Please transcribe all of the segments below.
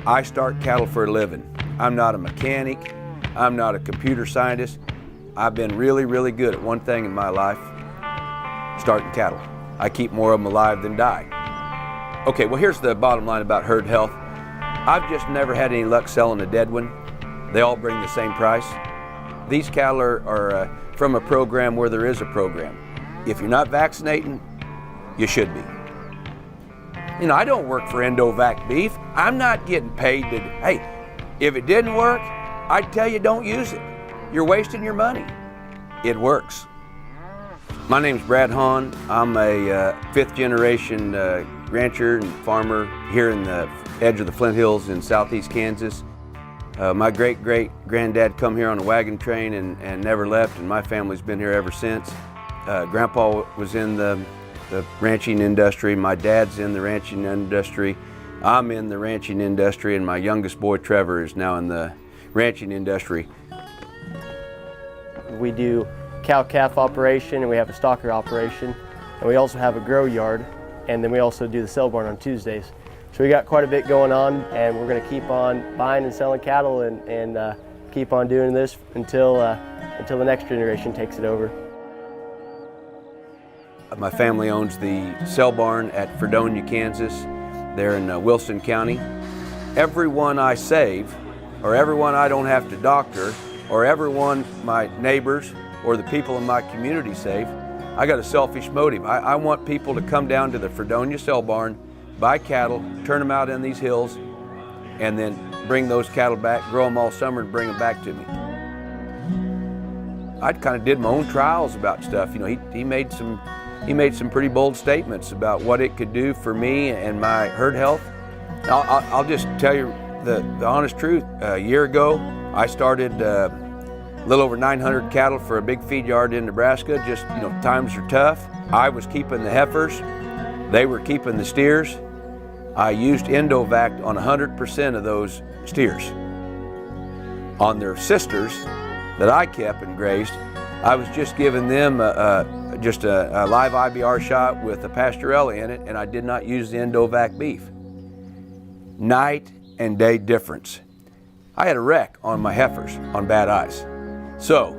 I start cattle for a living. I'm not a mechanic. I'm not a computer scientist. I've been really, really good at one thing in my life, starting cattle. I keep more of them alive than die. Okay, well here's the bottom line about herd health. I've just never had any luck selling a dead one. They all bring the same price. These cattle are from a program where there is a program. If you're not vaccinating, you should be. You know, I don't work for ENDOVAC beef. I'm not getting paid to, hey, if it didn't work, I'd tell you don't use it. You're wasting your money. It works. My name's Brad Haun. I'm a fifth generation rancher and farmer here in the edge of the Flint Hills in southeast Kansas. My great-great-granddad come here on a wagon train and never left, and my family's been here ever since. Grandpa was in the ranching industry. My dad's in the ranching industry. I'm in the ranching industry, and my youngest boy, Trevor, is now in the ranching industry. We do cow-calf operation, and we have a stocker operation, and we also have a grow yard, and then we also do the sale barn on Tuesdays. So we got quite a bit going on, and we're going to keep on buying and selling cattle and keep on doing this until the next generation takes it over. My family owns the sale barn at Fredonia, Kansas. They're in Wilson County. Everyone I save, or everyone I don't have to doctor, or everyone my neighbors or the people in my community save, I got a selfish motive. I want people to come down to the Fredonia sale barn, buy cattle, turn them out in these hills, and then bring those cattle back, grow them all summer and bring them back to me. I kind of did my own trials about stuff. You know, he made some pretty bold statements about what it could do for me and my herd health. I'll just tell you the honest truth. A year ago, I started a little over 900 cattle for a big feed yard in Nebraska. Just, you know, times are tough. I was keeping the heifers. They were keeping the steers. I used ENDOVAC on 100% of those steers. On their sisters that I kept and grazed, I was just giving them just a live IBR shot with a pastorella in it, and I did not use the ENDOVAC beef. Night and day difference. I had a wreck on my heifers on bad eyes. So,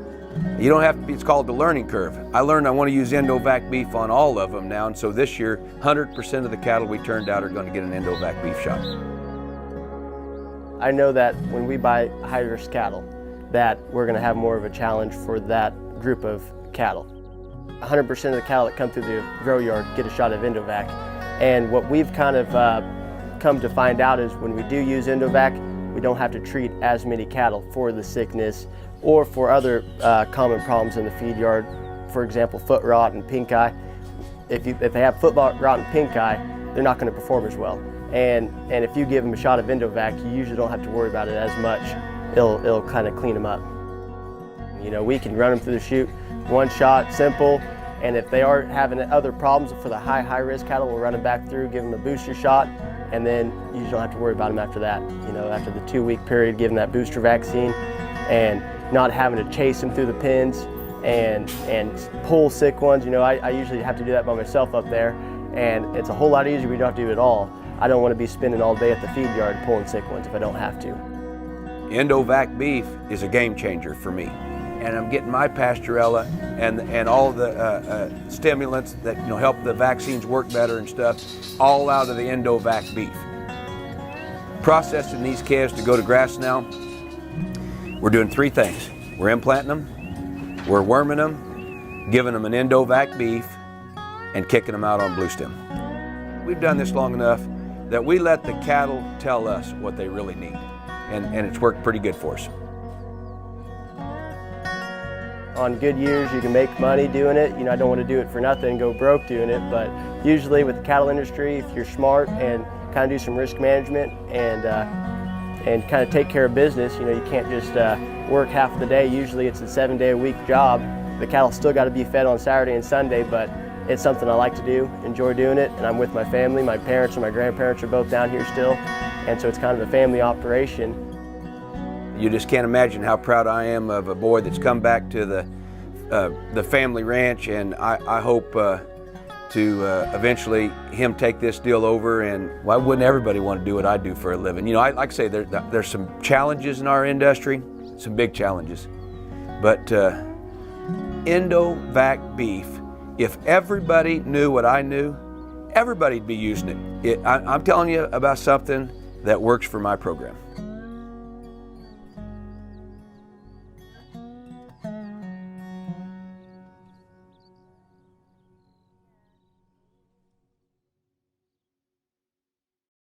you don't have to be, it's called the learning curve. I learned I want to use ENDOVAC beef on all of them now, and so this year, 100% of the cattle we turned out are going to get an ENDOVAC beef shot. I know that when we buy high-risk cattle, that we're going to have more of a challenge for that group of cattle. 100% of the cattle that come through the grow yard get a shot of ENDOVAC, and what we've kind of come to find out is when we do use ENDOVAC, we don't have to treat as many cattle for the sickness or for other common problems in the feed yard. For example, foot rot and pink eye. If they have foot rot and pink eye, they're not going to perform as well. And if you give them a shot of ENDOVAC, you usually don't have to worry about it as much. It'll kind of clean them up. You know, we can run them through the chute, one shot, simple. And if they are having other problems for the high risk cattle, we'll run them back through, give them a booster shot, and then you don't have to worry about them after that. You know, after the 2-week period, give them that booster vaccine, and not having to chase them through the pens and pull sick ones. You know, I usually have to do that by myself up there, and it's a whole lot easier. We don't have to do it at all. I don't want to be spending all day at the feed yard pulling sick ones if I don't have to. ENDOVAC beef is a game changer for me. And I'm getting my pastorella and all the stimulants that, you know, help the vaccines work better and stuff, all out of the ENDOVAC beef. Processing these calves to go to grass now, we're doing 3 things. We're implanting them, we're worming them, giving them an ENDOVAC beef, and kicking them out on blue stem. We've done this long enough that we let the cattle tell us what they really need, and it's worked pretty good for us. On good years, you can make money doing it. You know, I don't want to do it for nothing and go broke doing it, but usually with the cattle industry, if you're smart and kind of do some risk management and kind of take care of business, you know, you can't just work half of the day. Usually it's a 7-day-a-week job. The cattle still got to be fed on Saturday and Sunday, but it's something I like to do, enjoy doing it, and I'm with my family. My parents and my grandparents are both down here still, and so it's kind of a family operation. You just can't imagine how proud I am of a boy that's come back to the family ranch, and I hope to eventually him take this deal over, and why wouldn't everybody want to do what I do for a living? You know, like I say, there's some challenges in our industry, some big challenges, but ENDOVAC beef, if everybody knew what I knew, everybody'd be using it. I'm telling you about something that works for my program.